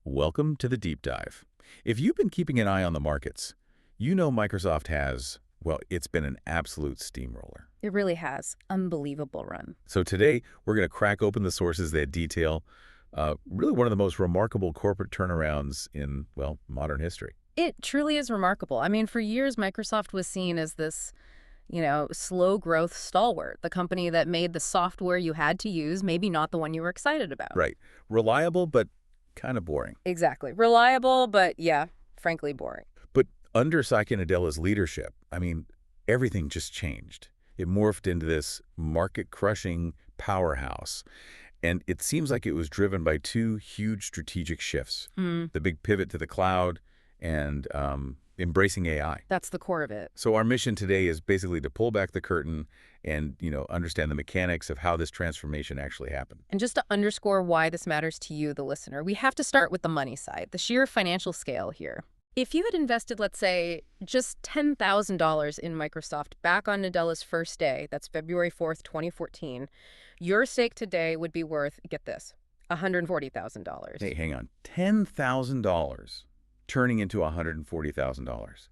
Welcome to the deep dive. If you've been keeping an eye on the markets, you know Microsoft has, well, it's been an absolute steamroller. It really has. Unbelievable run. So today, we're going to crack open the sources that detail really one of the most remarkable corporate turnarounds in, well, modern history. It truly is remarkable. I mean, for years, Microsoft was seen as this, slow growth stalwart, the company that made the software you had to use, maybe not the one you were excited about. Right. Reliable, but kind of boring. Exactly. Reliable, but yeah, frankly boring. But under Satya Nadella's leadership, I mean, everything just changed. It morphed into this market-crushing powerhouse. And it seems like it was driven by two huge strategic shifts, the big pivot to the cloud and embracing AI. That's the core of it. So our mission today is basically to pull back the curtain and, understand the mechanics of how this transformation actually happened. And just to underscore why this matters to you, the listener, we have to start with the money side, the sheer financial scale here. If you had invested, let's say, just $10,000 in Microsoft back on Nadella's first day, that's February 4th, 2014, your stake today would be worth, get this, $140,000. Hey, hang on. $10,000 turning into $140,000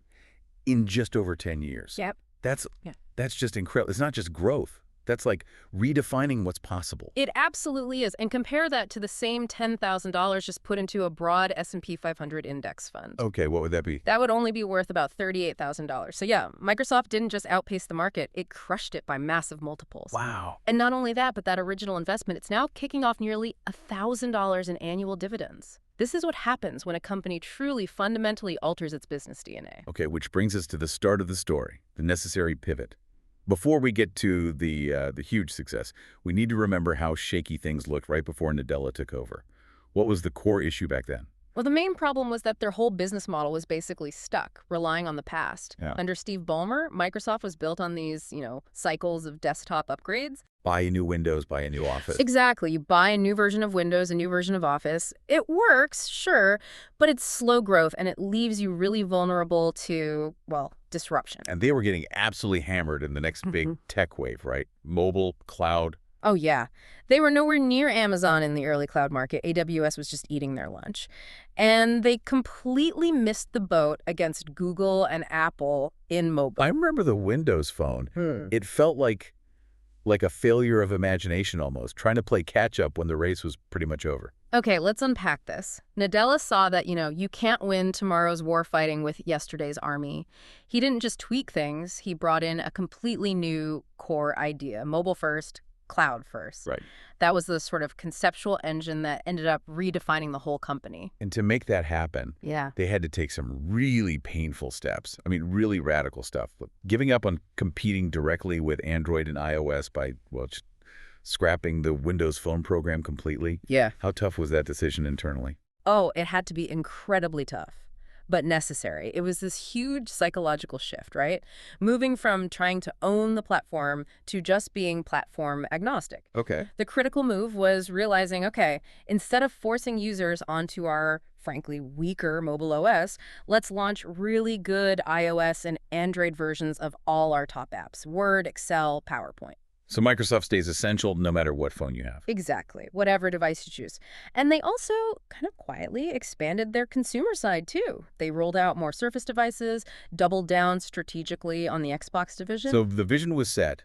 in just over 10 years. Yep. That's just incredible. It's not just growth. That's like redefining what's possible. It absolutely is. And compare that to the same $10,000 just put into a broad S&P 500 index fund. Okay, what would that be? That would only be worth about $38,000. So yeah, Microsoft didn't just outpace the market, it crushed it by massive multiples. Wow. And not only that, but that original investment, it's now kicking off nearly $1,000 in annual dividends. This is what happens when a company truly fundamentally alters its business DNA. Okay, which brings us to the start of the story, the necessary pivot. Before we get to the huge success, we need to remember how shaky things looked right before Nadella took over. What was the core issue back then? Well, the main problem was that their whole business model was basically stuck, relying on the past. Yeah. Under Steve Ballmer, Microsoft was built on these, cycles of desktop upgrades. Buy a new Windows, buy a new Office. Exactly. You buy a new version of Windows, a new version of Office. It works, sure, but it's slow growth, and it leaves you really vulnerable to, well, disruption. And they were getting absolutely hammered in the next big tech wave, right? Mobile, cloud. Oh, yeah. They were nowhere near Amazon in the early cloud market. AWS was just eating their lunch. And they completely missed the boat against Google and Apple in mobile. I remember the Windows Phone. It felt like a failure of imagination almost, trying to play catch-up when the race was pretty much over. Okay, let's unpack this. Nadella saw that, you can't win tomorrow's war fighting with yesterday's army. He didn't just tweak things. He brought in a completely new core idea, mobile first, cloud first. Right. That was the sort of conceptual engine that ended up redefining the whole company. And to make that happen, they had to take some really painful steps. I mean, really radical stuff. Giving up on competing directly with Android and iOS by, well, just scrapping the Windows Phone program completely. Yeah. How tough was that decision internally? Oh, it had to be incredibly tough, but necessary. It was this huge psychological shift, right? Moving from trying to own the platform to just being platform agnostic. Okay. The critical move was realizing, okay, instead of forcing users onto our, frankly, weaker mobile OS, let's launch really good iOS and Android versions of all our top apps, Word, Excel, PowerPoint. So Microsoft stays essential no matter what phone you have. Exactly, whatever device you choose. And they also kind of quietly expanded their consumer side, too. They rolled out more Surface devices, doubled down strategically on the Xbox division. So the vision was set,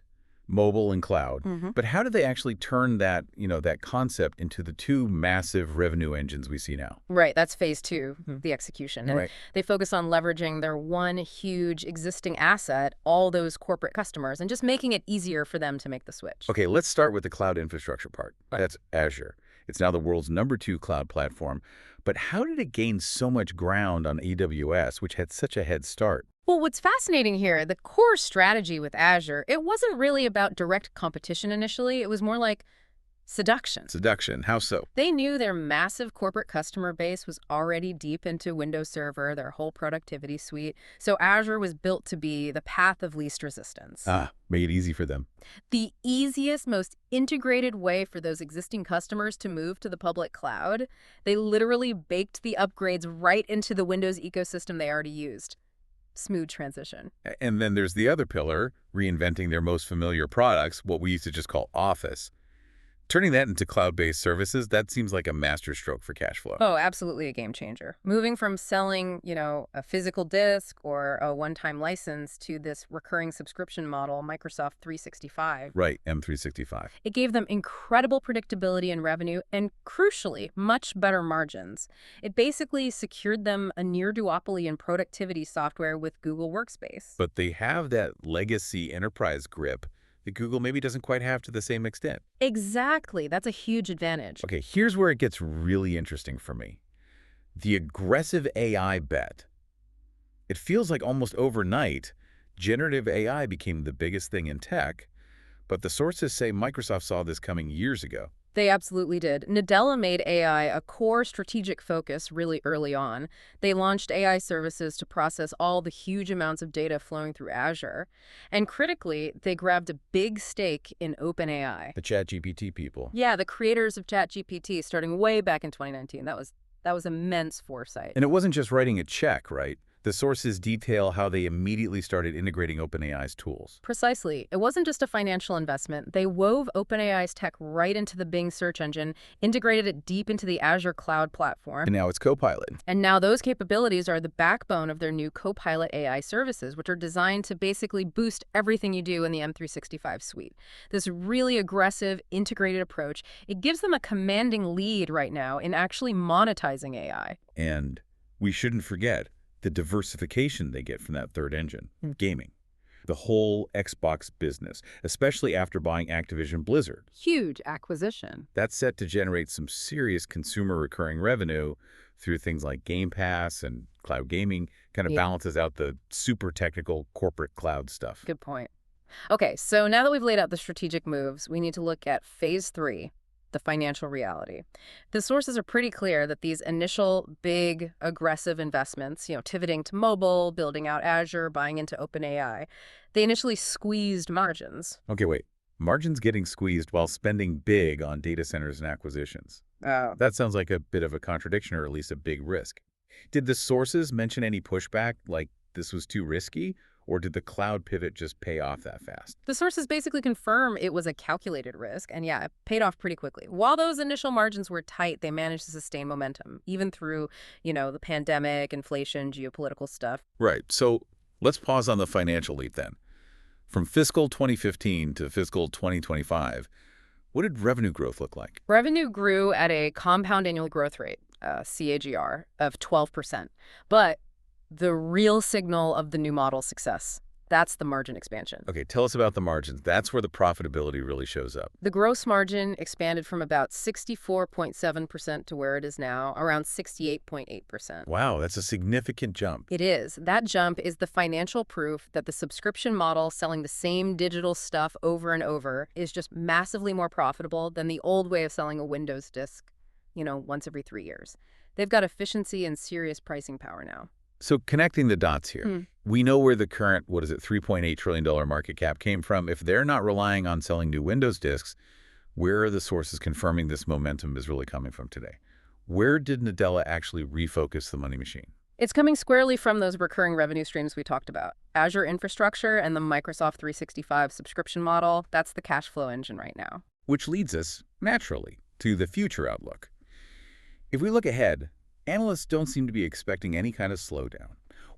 mobile and cloud. But how did they actually turn that, that concept into the two massive revenue engines we see now? Right, that's phase two, the execution. And Right. they focus on leveraging their one huge existing asset, all those corporate customers, and just making it easier for them to make the switch. Okay, let's start with the cloud infrastructure part. That's Azure. It's now the world's #2 cloud platform. But how did it gain so much ground on AWS, which had such a head start? Well, what's fascinating here, the core strategy with Azure, it wasn't really about direct competition initially. It was more like seduction. Seduction. How so? They knew their massive corporate customer base was already deep into Windows Server, their whole productivity suite. So Azure was built to be the path of least resistance. Make it easy for them. The easiest, most integrated way for those existing customers to move to the public cloud. They literally baked the upgrades right into the Windows ecosystem they already used. Smooth transition. And then there's the other pillar, reinventing their most familiar products, what we used to just call Office. Turning that into cloud-based services, that seems like a masterstroke for cash flow. Oh, absolutely a game changer. Moving from selling, a physical disk or a one-time license to this recurring subscription model, Microsoft 365, Right, M365. it gave them incredible predictability in revenue and, crucially, much better margins. It basically secured them a near-duopoly in productivity software with Google Workspace. But they have that legacy enterprise grip that Google maybe doesn't quite have to the same extent. Exactly. That's a huge advantage. Okay, here's where it gets really interesting for me. The aggressive AI bet. It feels like almost overnight, generative AI became the biggest thing in tech, but the sources say Microsoft saw this coming years ago. They absolutely did. Nadella made AI a core strategic focus really early on. They launched AI services to process all the huge amounts of data flowing through Azure. And critically, they grabbed a big stake in OpenAI. The ChatGPT people. Yeah, the creators of ChatGPT starting way back in 2019. That was immense foresight. And it wasn't just writing a check, right? The sources detail how they immediately started integrating OpenAI's tools. Precisely. It wasn't just a financial investment. They wove OpenAI's tech right into the Bing search engine, integrated it deep into the Azure cloud platform. And now it's Copilot. And now those capabilities are the backbone of their new Copilot AI services, which are designed to basically boost everything you do in the M365 suite. This really aggressive, integrated approach, it gives them a commanding lead right now in actually monetizing AI. And we shouldn't forget the diversification they get from that third engine, gaming. The whole Xbox business, especially after buying Activision Blizzard. Huge acquisition. That's set to generate some serious consumer recurring revenue through things like Game Pass and cloud gaming, kind of balances out the super technical corporate cloud stuff. Good point. Okay, so now that we've laid out the strategic moves, we need to look at phase 3. The financial reality. The sources are pretty clear that these initial big, aggressive investments, pivoting to mobile, building out Azure, buying into OpenAI, they initially squeezed margins. Okay, wait. Margins getting squeezed while spending big on data centers and acquisitions. That sounds like a bit of a contradiction, or at least a big risk. Did the sources mention any pushback, like this was too risky? Or did the cloud pivot just pay off that fast? The sources basically confirm it was a calculated risk, and yeah, it paid off pretty quickly. While those initial margins were tight, they managed to sustain momentum, even through, the pandemic, inflation, geopolitical stuff. Right. So let's pause on the financial leap then. From fiscal 2015 to fiscal 2025, what did revenue growth look like? Revenue grew at a compound annual growth rate, CAGR, of 12%. But the real signal of the new model's success, that's the margin expansion. Okay, tell us about the margins. That's where the profitability really shows up. The gross margin expanded from about 64.7% to where it is now, around 68.8%. Wow, that's a significant jump. It is. That jump is the financial proof that the subscription model selling the same digital stuff over and over is just massively more profitable than the old way of selling a Windows disk, once every 3 years. They've got efficiency and serious pricing power now. So connecting the dots here, we know where the current, $3.8 trillion market cap came from. If they're not relying on selling new Windows disks, where are the sources confirming this momentum is really coming from today? Where did Nadella actually refocus the money machine? It's coming squarely from those recurring revenue streams we talked about. Azure infrastructure and the Microsoft 365 subscription model, that's the cash flow engine right now. Which leads us, naturally, to the future outlook. If we look ahead, analysts don't seem to be expecting any kind of slowdown.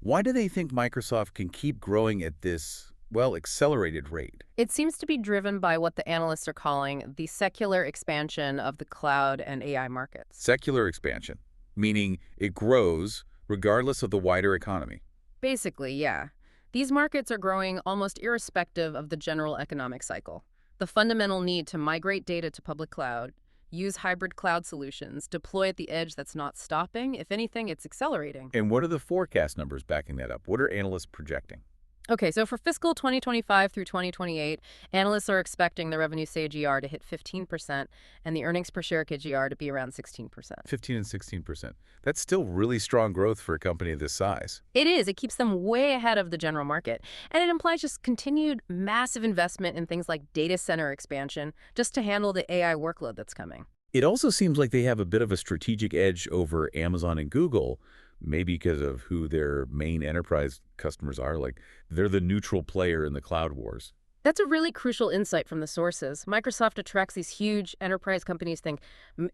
Why do they think Microsoft can keep growing at this, accelerated rate? It seems to be driven by what the analysts are calling the secular expansion of the cloud and AI markets. Secular expansion, meaning it grows regardless of the wider economy. Basically, yeah. These markets are growing almost irrespective of the general economic cycle. The fundamental need to migrate data to public cloud, use hybrid cloud solutions, deploy at the edge, that's not stopping. If anything, it's accelerating. And what are the forecast numbers backing that up? What are analysts projecting? Okay, so for fiscal 2025 through 2028, analysts are expecting the revenue CAGR to hit 15% and the earnings per share CAGR to be around 16%. 15 and 16%. That's still really strong growth for a company of this size. It is. It keeps them way ahead of the general market. And it implies just continued massive investment in things like data center expansion just to handle the AI workload that's coming. It also seems like they have a bit of a strategic edge over Amazon and Google, maybe because of who their main enterprise customers are. Like, they're the neutral player in the cloud wars. That's a really crucial insight from the sources. Microsoft attracts these huge enterprise companies, think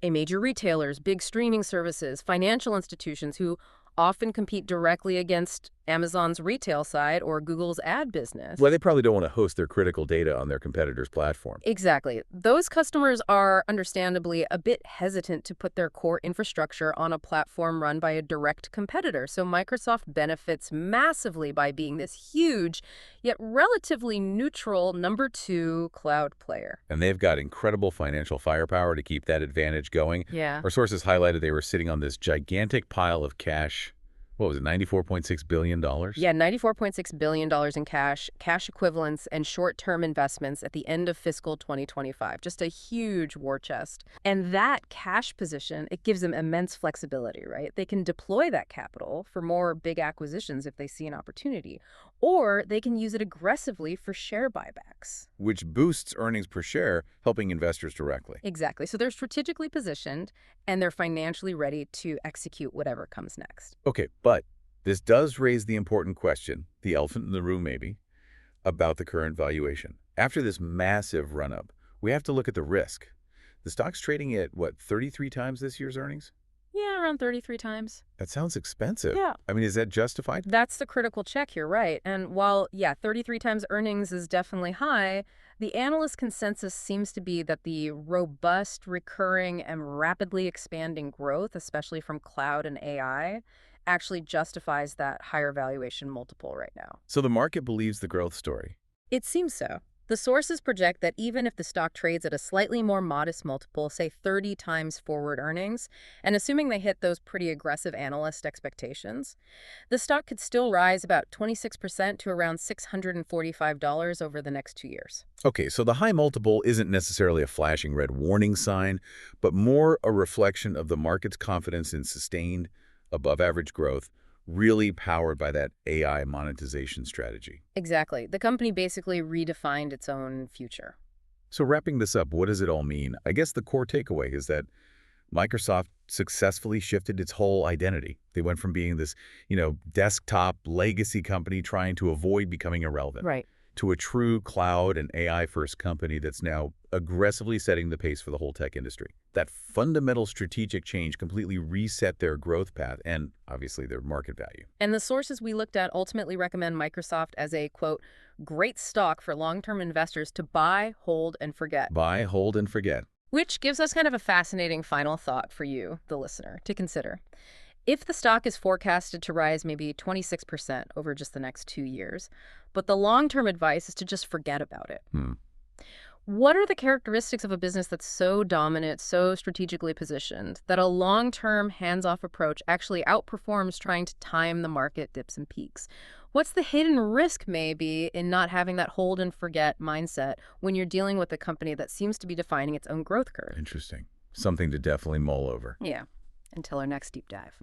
major retailers, big streaming services, financial institutions who often compete directly against Amazon's retail side or Google's ad Well, business. they probably don't want to host their critical data on their competitor's platform. Exactly. Those customers are understandably a bit hesitant to put their core infrastructure on a platform run by a direct competitor. So Microsoft benefits massively by being this huge, yet relatively neutral number two cloud player. And they've got incredible financial firepower to keep that advantage going. Yeah. Our sources highlighted they were sitting on this gigantic pile of cash. What was it, $94.6 billion? Yeah, $94.6 billion in cash, cash equivalents, and short-term investments at the end of fiscal 2025. Just a huge war chest. And that cash position, it gives them immense flexibility, right? They can deploy that capital for more big acquisitions if they see an opportunity, or they can use it aggressively for share buybacks. Which boosts earnings per share, helping investors directly. Exactly. So they're strategically positioned, and they're financially ready to execute whatever comes next. Okay, but this does raise the important question, the elephant in the room maybe, about the current valuation. After this massive run-up, we have to look at the risk. The stock's trading at, what, 33 times this year's earnings? Yeah, around 33 times. That sounds expensive. Yeah. I mean, is that justified? That's the critical check here, right? And while, yeah, 33 times earnings is definitely high, the analyst consensus seems to be that the robust, recurring, and rapidly expanding growth, especially from cloud and AI, actually justifies that higher valuation multiple right now. So the market believes the growth story. It seems so. The sources project that even if the stock trades at a slightly more modest multiple, say 30 times forward earnings, and assuming they hit those pretty aggressive analyst expectations, the stock could still rise about 26% to around $645 over the next 2 years. Okay, so the high multiple isn't necessarily a flashing red warning sign, but more a reflection of the market's confidence in sustained, above-average growth, really powered by that AI monetization strategy. Exactly. The company basically redefined its own future. So wrapping this up, what does it all mean? I guess the core takeaway is that Microsoft successfully shifted its whole identity. They went from being this, desktop legacy company trying to avoid becoming irrelevant, Right. to a true cloud and AI-first company that's now aggressively setting the pace for the whole tech industry. That fundamental strategic change completely reset their growth path and, obviously, their market value. And the sources we looked at ultimately recommend Microsoft as a, quote, great stock for long-term investors to buy, hold, and forget. Buy, hold, and forget. Which gives us kind of a fascinating final thought for you, the listener, to consider. If the stock is forecasted to rise maybe 26% over just the next 2 years, but the long-term advice is to just forget about it. What are the characteristics of a business that's so dominant, so strategically positioned, that a long-term hands-off approach actually outperforms trying to time the market dips and peaks? What's the hidden risk, maybe, in not having that hold and forget mindset when you're dealing with a company that seems to be defining its own growth curve? Interesting. Something to definitely mull over. Yeah, until our next deep dive.